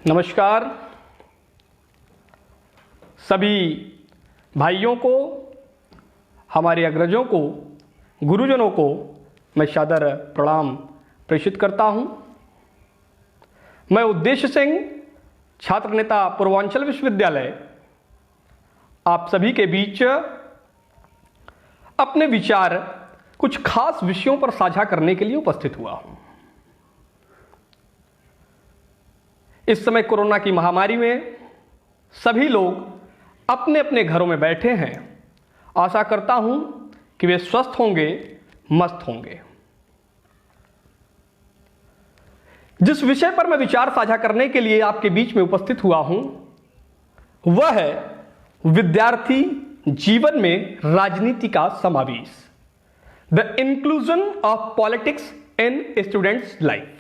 नमस्कार सभी भाइयों को, हमारे अग्रजों को, गुरुजनों को मैं सादर प्रणाम प्रेषित करता हूं। मैं उद्देश्य सिंह, छात्र नेता पूर्वांचल विश्वविद्यालय, आप सभी के बीच अपने विचार कुछ खास विषयों पर साझा करने के लिए उपस्थित हुआ हूं। इस समय कोरोना की महामारी में सभी लोग अपने अपने घरों में बैठे हैं। आशा करता हूं कि वे स्वस्थ होंगे, मस्त होंगे। जिस विषय पर मैं विचार साझा करने के लिए आपके बीच में उपस्थित हुआ हूं वह है विद्यार्थी जीवन में राजनीति का समावेश, the inclusion of politics in students life.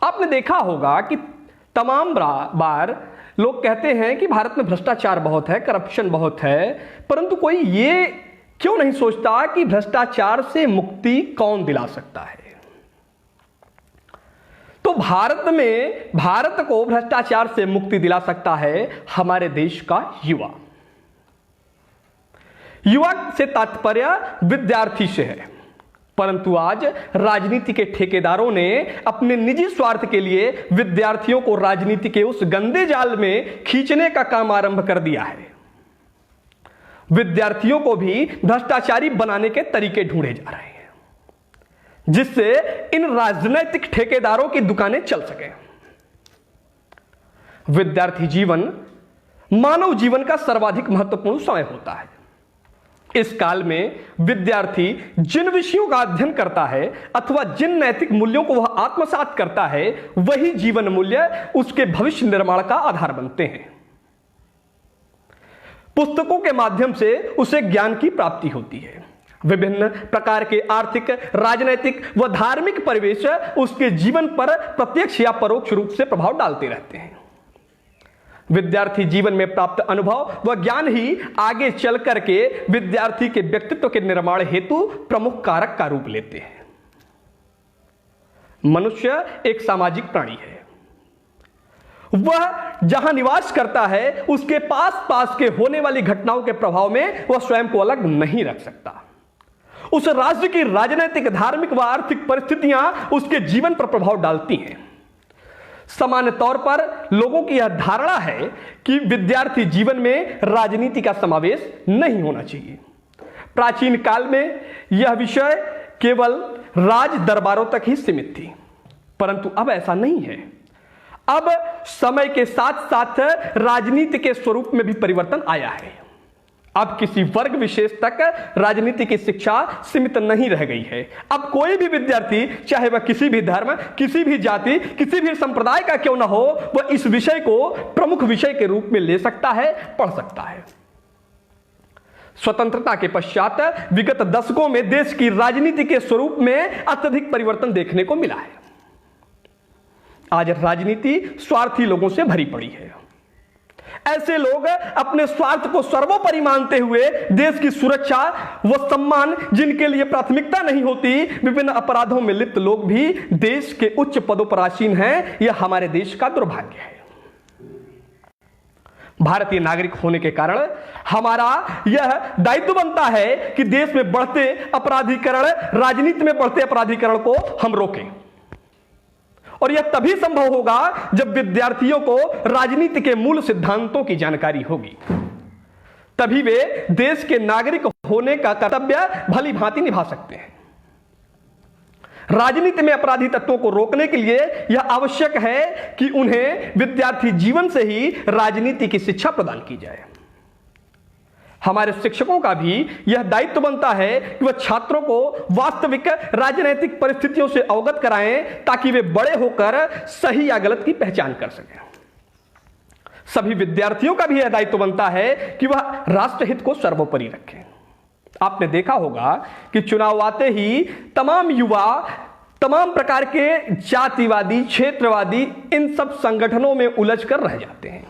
आपने देखा होगा कि तमाम बार लोग कहते हैं कि भारत में भ्रष्टाचार बहुत है, करप्शन बहुत है, परंतु कोई ये क्यों नहीं सोचता कि भ्रष्टाचार से मुक्ति कौन दिला सकता है। तो भारत को भ्रष्टाचार से मुक्ति दिला सकता है हमारे देश का युवा। युवा से तात्पर्य विद्यार्थी से है, परंतु आज राजनीति के ठेकेदारों ने अपने निजी स्वार्थ के लिए विद्यार्थियों को राजनीति के उस गंदे जाल में खींचने का काम आरंभ कर दिया है। विद्यार्थियों को भी भ्रष्टाचारी बनाने के तरीके ढूंढे जा रहे हैं, जिससे इन राजनीतिक ठेकेदारों की दुकानें चल सके। विद्यार्थी जीवन मानव जीवन का सर्वाधिक महत्वपूर्ण समय होता है। इस काल में विद्यार्थी जिन विषयों का अध्ययन करता है अथवा जिन नैतिक मूल्यों को वह आत्मसात करता है, वही जीवन मूल्य उसके भविष्य निर्माण का आधार बनते हैं। पुस्तकों के माध्यम से उसे ज्ञान की प्राप्ति होती है। विभिन्न प्रकार के आर्थिक, राजनैतिक व धार्मिक परिवेश उसके जीवन पर प्रत्यक्ष या परोक्ष रूप से प्रभाव डालते रहते हैं। विद्यार्थी जीवन में प्राप्त अनुभव व ज्ञान ही आगे चल करके विद्यार्थी के व्यक्तित्व के निर्माण हेतु प्रमुख कारक का रूप लेते हैं। मनुष्य एक सामाजिक प्राणी है। वह जहां निवास करता है उसके पास के होने वाली घटनाओं के प्रभाव में वह स्वयं को अलग नहीं रख सकता। उस राज्य की राजनीतिक, धार्मिक व आर्थिक परिस्थितियां उसके जीवन पर प्रभाव डालती हैं। सामान्य तौर पर लोगों की यह धारणा है कि विद्यार्थी जीवन में राजनीति का समावेश नहीं होना चाहिए। प्राचीन काल में यह विषय केवल राज दरबारों तक ही सीमित थी, परंतु अब ऐसा नहीं है। अब समय के साथ साथ राजनीति के स्वरूप में भी परिवर्तन आया है। अब किसी वर्ग विशेष तक राजनीति की शिक्षा सीमित नहीं रह गई है। अब कोई भी विद्यार्थी, चाहे वह किसी भी धर्म, किसी भी जाति, किसी भी संप्रदाय का क्यों न हो, वह इस विषय को प्रमुख विषय के रूप में ले सकता है, पढ़ सकता है। स्वतंत्रता के पश्चात विगत दशकों में देश की राजनीति के स्वरूप में अत्यधिक परिवर्तन देखने को मिला है। आज राजनीति स्वार्थी लोगों से भरी पड़ी है। ऐसे लोग अपने स्वार्थ को सर्वोपरि मानते हुए देश की सुरक्षा व सम्मान, जिनके लिए प्राथमिकता नहीं होती, विभिन्न अपराधों में लिप्त लोग भी देश के उच्च पदों पर आसीन हैं। यह हमारे देश का दुर्भाग्य है। भारतीय नागरिक होने के कारण हमारा यह दायित्व बनता है कि देश में बढ़ते अपराधीकरण, राजनीति में बढ़ते अपराधीकरण को हम रोकें। और यह तभी संभव होगा जब विद्यार्थियों को राजनीति के मूल सिद्धांतों की जानकारी होगी। तभी वे देश के नागरिक होने का कर्तव्य भली भांति निभा सकते हैं। राजनीति में अपराधी तत्वों को रोकने के लिए यह आवश्यक है कि उन्हें विद्यार्थी जीवन से ही राजनीति की शिक्षा प्रदान की जाए। हमारे शिक्षकों का भी यह दायित्व बनता है कि वह छात्रों को वास्तविक राजनीतिक परिस्थितियों से अवगत कराएं, ताकि वे बड़े होकर सही या गलत की पहचान कर सकें। सभी विद्यार्थियों का भी यह दायित्व बनता है कि वह राष्ट्रहित को सर्वोपरि रखें। आपने देखा होगा कि चुनाव आते ही तमाम युवा तमाम प्रकार के जातिवादी, क्षेत्रवादी, इन सब संगठनों में उलझ कर रह जाते हैं।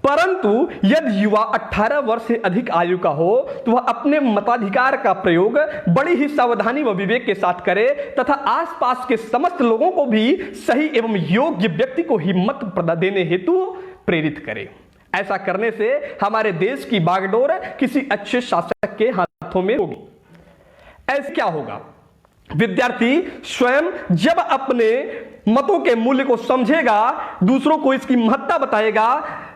परंतु यदि युवा 18 वर्ष से अधिक आयु का हो तो वह अपने मताधिकार का प्रयोग बड़ी ही सावधानी व विवेक के साथ करे तथा आसपास के समस्त लोगों को भी सही एवं योग्य व्यक्ति को ही मत देने हेतु प्रेरित करे। ऐसा करने से हमारे देश की बागडोर किसी अच्छे शासक के हाथों में होगी। ऐसे क्या होगा? विद्यार्थी स्वयं जब अपने मतों के मूल्य को समझेगा, दूसरों को इसकी महत्ता बताएगा,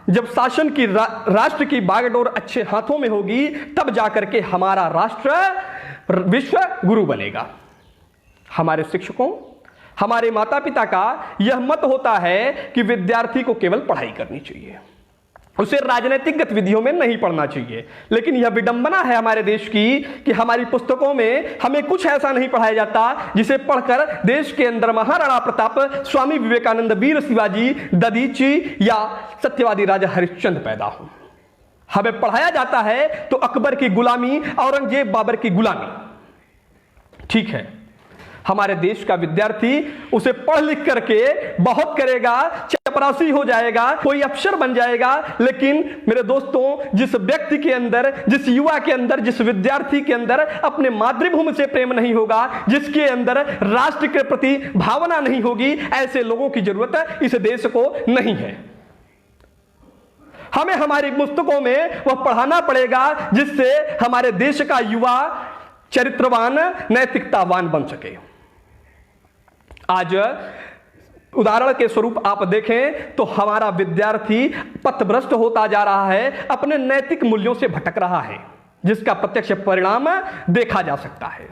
जब शासन की राष्ट्र की बागडोर अच्छे हाथों में होगी, तब जाकर के हमारा राष्ट्र विश्व गुरु बनेगा। हमारे शिक्षकों, हमारे माता पिता का यह मत होता है कि विद्यार्थी को केवल पढ़ाई करनी चाहिए, उसे राजनीतिक गतिविधियों में नहीं पढ़ना चाहिए। लेकिन यह विडंबना है हमारे देश की कि हमारी पुस्तकों में हमें कुछ ऐसा नहीं पढ़ाया जाता जिसे पढ़कर देश के अंदर महाराणा प्रताप, स्वामी विवेकानंद, वीर शिवाजी, ददीची या सत्यवादी राजा हरिश्चंद्र पैदा हो। हमें पढ़ाया जाता है तो अकबर की गुलामी, औरंगजेब, बाबर की गुलामी। ठीक है, हमारे देश का विद्यार्थी उसे पढ़ लिख करके बहुत करेगा, चपरासी हो जाएगा, कोई अफसर बन जाएगा। लेकिन मेरे दोस्तों, जिस व्यक्ति के अंदर, जिस युवा के अंदर, जिस विद्यार्थी के अंदर अपने मातृभूमि से प्रेम नहीं होगा, जिसके अंदर राष्ट्र के प्रति भावना नहीं होगी, ऐसे लोगों की जरूरत इस देश को नहीं है। हमें हमारी पुस्तकों में वह पढ़ाना पड़ेगा जिससे हमारे देश का युवा चरित्रवान, नैतिकतावान बन सके। आज उदाहरण के स्वरूप आप देखें तो हमारा विद्यार्थी पथभ्रष्ट होता जा रहा है, अपने नैतिक मूल्यों से भटक रहा है, जिसका प्रत्यक्ष परिणाम देखा जा सकता है।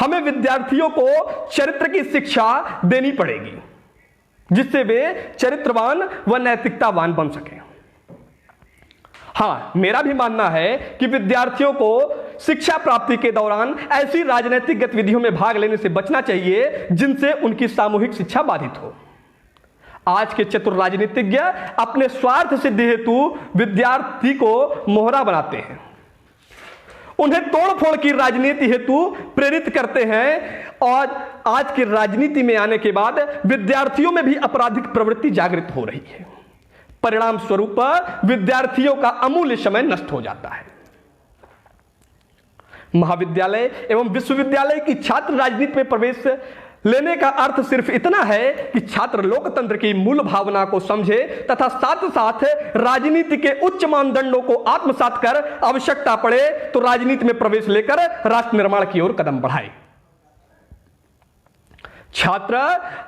हमें विद्यार्थियों को चरित्र की शिक्षा देनी पड़ेगी जिससे वे चरित्रवान व नैतिकतावान बन सकें। हाँ, मेरा भी मानना है कि विद्यार्थियों को शिक्षा प्राप्ति के दौरान ऐसी राजनीतिक गतिविधियों में भाग लेने से बचना चाहिए जिनसे उनकी सामूहिक शिक्षा बाधित हो। आज के चतुर राजनीतिज्ञ अपने स्वार्थ सिद्धि हेतु विद्यार्थी को मोहरा बनाते हैं, उन्हें तोड़फोड़ की राजनीति हेतु प्रेरित करते हैं और आज की राजनीति में आने के बाद विद्यार्थियों में भी आपराधिक प्रवृत्ति जागृत हो रही है। परिणाम स्वरूप विद्यार्थियों का अमूल्य समय नष्ट हो जाता है। महाविद्यालय एवं विश्वविद्यालय की छात्र राजनीति में प्रवेश लेने का अर्थ सिर्फ इतना है कि छात्र लोकतंत्र की मूल भावना को समझे तथा साथ साथ राजनीति के उच्च मानदंडों को आत्मसात कर आवश्यकता पड़े तो राजनीति में प्रवेश लेकर राष्ट्र निर्माण की ओर कदम बढ़ाए। छात्र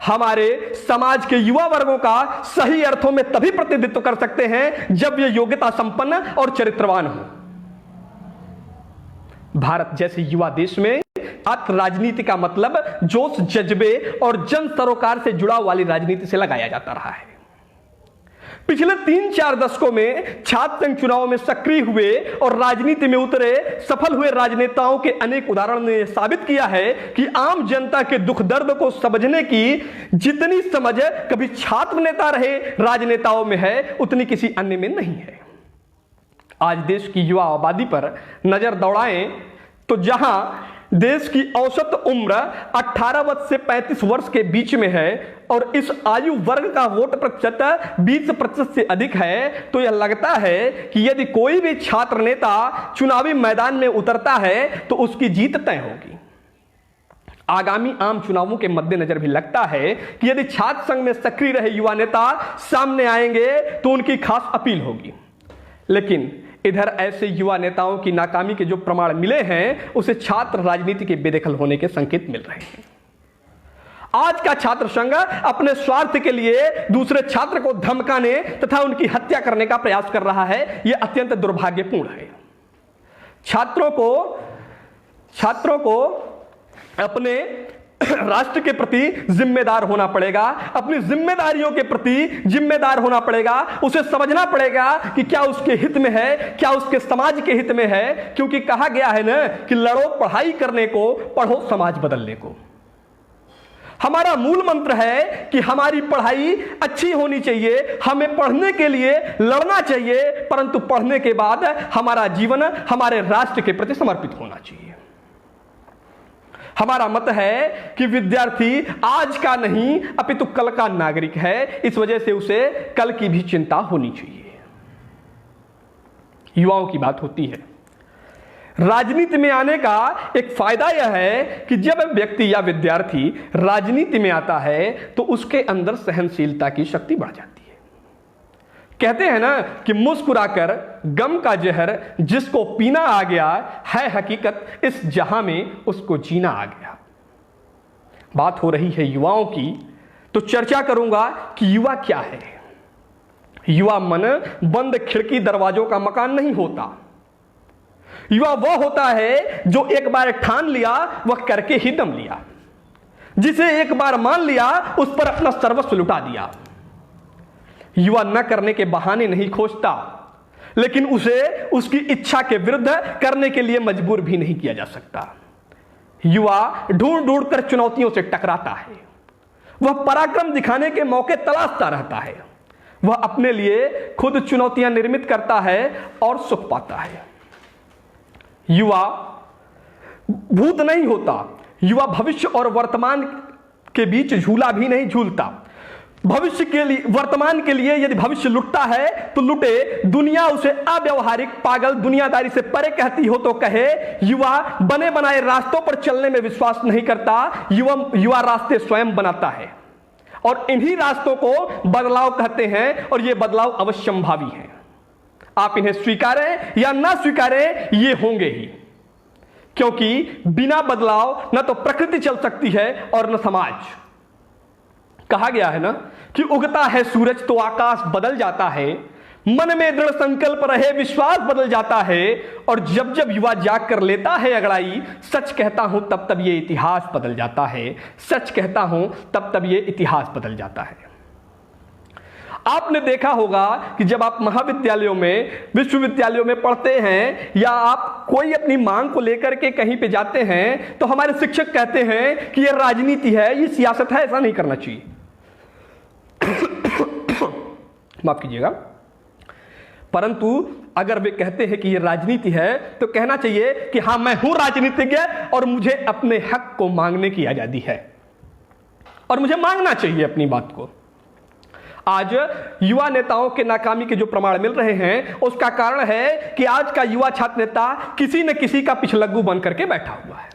हमारे समाज के युवा वर्गों का सही अर्थों में तभी प्रतिनिधित्व कर सकते हैं जब ये योग्यता संपन्न और चरित्रवान हो। भारत जैसे युवा देश में राजनीति का मतलब जोश, जज्बे और जन सरोकार से जुड़ाव वाली राजनीति से लगाया जाता रहा है। पिछले 3-4 दशकों में छात्र संघ चुनाव में सक्रिय हुए और राजनीति में उतरे सफल हुए राजनेताओं के अनेक उदाहरणों ने साबित किया है कि आम जनता के दुख दर्द को समझने की जितनी समझ कभी छात्र नेता रहे राजनेताओं में है, उतनी किसी अन्य में नहीं है। आज देश की युवा आबादी पर नजर दौड़ाएं तो जहां देश की औसत उम्र 18 वर्ष से 35 वर्ष के बीच में है और इस आयु वर्ग का वोट प्रतिशत 20% से अधिक है, तो यह लगता है कि यदि कोई भी छात्र नेता चुनावी मैदान में उतरता है तो उसकी जीत तय होगी। आगामी आम चुनावों के मद्देनजर भी लगता है कि यदि छात्र संघ में सक्रिय रहे युवा नेता सामने आएंगे तो उनकी खास अपील होगी। लेकिन इधर ऐसे युवा नेताओं की नाकामी के जो प्रमाण मिले हैं उसे छात्र राजनीति के बेदखल होने के संकेत मिल रहे हैं। आज का छात्र संघ अपने स्वार्थ के लिए दूसरे छात्र को धमकाने तथा उनकी हत्या करने का प्रयास कर रहा है। यह अत्यंत दुर्भाग्यपूर्ण है। छात्रों को अपने राष्ट्र के प्रति जिम्मेदार होना पड़ेगा, अपनी जिम्मेदारियों के प्रति जिम्मेदार होना पड़ेगा। उसे समझना पड़ेगा कि क्या उसके हित में है, क्या उसके समाज के हित में है, क्योंकि कहा गया है ना कि लड़ो पढ़ाई करने को, पढ़ो समाज बदलने को। हमारा मूल मंत्र है कि हमारी पढ़ाई अच्छी होनी चाहिए, हमें पढ़ने के लिए लड़ना चाहिए, परंतु पढ़ने के बाद हमारा जीवन हमारे राष्ट्र के प्रति समर्पित होना चाहिए। हमारा मत है कि विद्यार्थी आज का नहीं अपितु कल का नागरिक है, इस वजह से उसे कल की भी चिंता होनी चाहिए। युवाओं की बात होती है। राजनीति में आने का एक फायदा यह है कि जब व्यक्ति या विद्यार्थी राजनीति में आता है तो उसके अंदर सहनशीलता की शक्ति बढ़ जाती है। कहते हैं ना कि मुस्कुराकर गम का जहर जिसको पीना आ गया है हकीकत, इस जहां में उसको जीना आ गया। बात हो रही है युवाओं की, तो चर्चा करूंगा कि युवा क्या है। युवा मन बंद खिड़की दरवाजों का मकान नहीं होता। युवा वह होता है जो एक बार ठान लिया वह करके ही दम लिया, जिसे एक बार मान लिया उस पर अपना सर्वस्व लुटा दिया। युवा न करने के बहाने नहीं खोजता, लेकिन उसे उसकी इच्छा के विरुद्ध करने के लिए मजबूर भी नहीं किया जा सकता। युवा ढूंढ ढूंढ कर चुनौतियों से टकराता है, वह पराक्रम दिखाने के मौके तलाशता रहता है, वह अपने लिए खुद चुनौतियां निर्मित करता है और सुख पाता है। युवा भूत नहीं होता, युवा भविष्य और वर्तमान के बीच झूला भी नहीं झूलता। भविष्य के लिए, वर्तमान के लिए यदि भविष्य लुटता है तो लुटे, दुनिया उसे अव्यवहारिक, पागल, दुनियादारी से परे कहती हो तो कहे। युवा बने बनाए रास्तों पर चलने में विश्वास नहीं करता, युवा रास्ते स्वयं बनाता है और इन्हीं रास्तों को बदलाव कहते हैं और ये बदलाव अवश्यंभावी है। आप इन्हें स्वीकारें या ना स्वीकारें, ये होंगे ही, क्योंकि बिना बदलाव न तो प्रकृति चल सकती है और न समाज। कहा गया है ना कि उगता है सूरज तो आकाश बदल जाता है, मन में दृढ़ संकल्प रहे विश्वास बदल जाता है, और जब जब युवा जाग कर लेता है अगड़ाई, सच कहता हूं तब तब ये इतिहास बदल जाता है, सच कहता हूं तब तब ये इतिहास बदल जाता है। आपने देखा होगा कि जब आप महाविद्यालयों में, विश्वविद्यालयों में पढ़ते हैं या आप कोई अपनी मांग को लेकर के कहीं पे जाते हैं तो हमारे शिक्षक कहते हैं कि ये राजनीति है, ये सियासत है, ऐसा नहीं करना चाहिए। माफ कीजिएगा। परंतु अगर वे कहते हैं कि ये राजनीति है तो कहना चाहिए कि हां, मैं हूं राजनीतिज्ञ और मुझे अपने हक को मांगने की आजादी है और मुझे मांगना चाहिए अपनी बात को। आज युवा नेताओं के नाकामी के जो प्रमाण मिल रहे हैं उसका कारण है कि आज का युवा छात्र नेता किसी न किसी का पिछलग्गू बन करके बैठा हुआ है।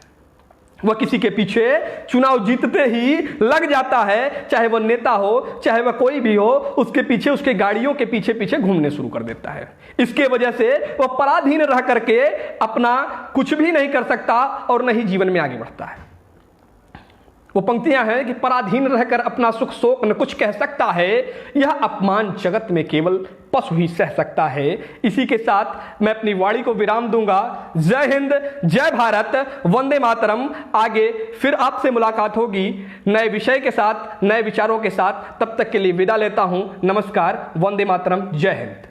वह किसी के पीछे चुनाव जीतते ही लग जाता है, चाहे वह नेता हो चाहे वह कोई भी हो, उसके पीछे, उसके गाड़ियों के पीछे पीछे घूमने शुरू कर देता है। इसके वजह से वह पराधीन रह करके अपना कुछ भी नहीं कर सकता और न ही जीवन में आगे बढ़ता है। वो पंक्तियां हैं कि पराधीन रहकर अपना सुख शोक न कुछ कह सकता है, यह अपमान जगत में केवल पशु ही सह सकता है। इसी के साथ मैं अपनी वाणी को विराम दूंगा। जय हिंद, जय भारत, वंदे मातरम। आगे फिर आपसे मुलाकात होगी नए विषय के साथ, नए विचारों के साथ। तब तक के लिए विदा लेता हूं। नमस्कार, वंदे मातरम, जय हिंद।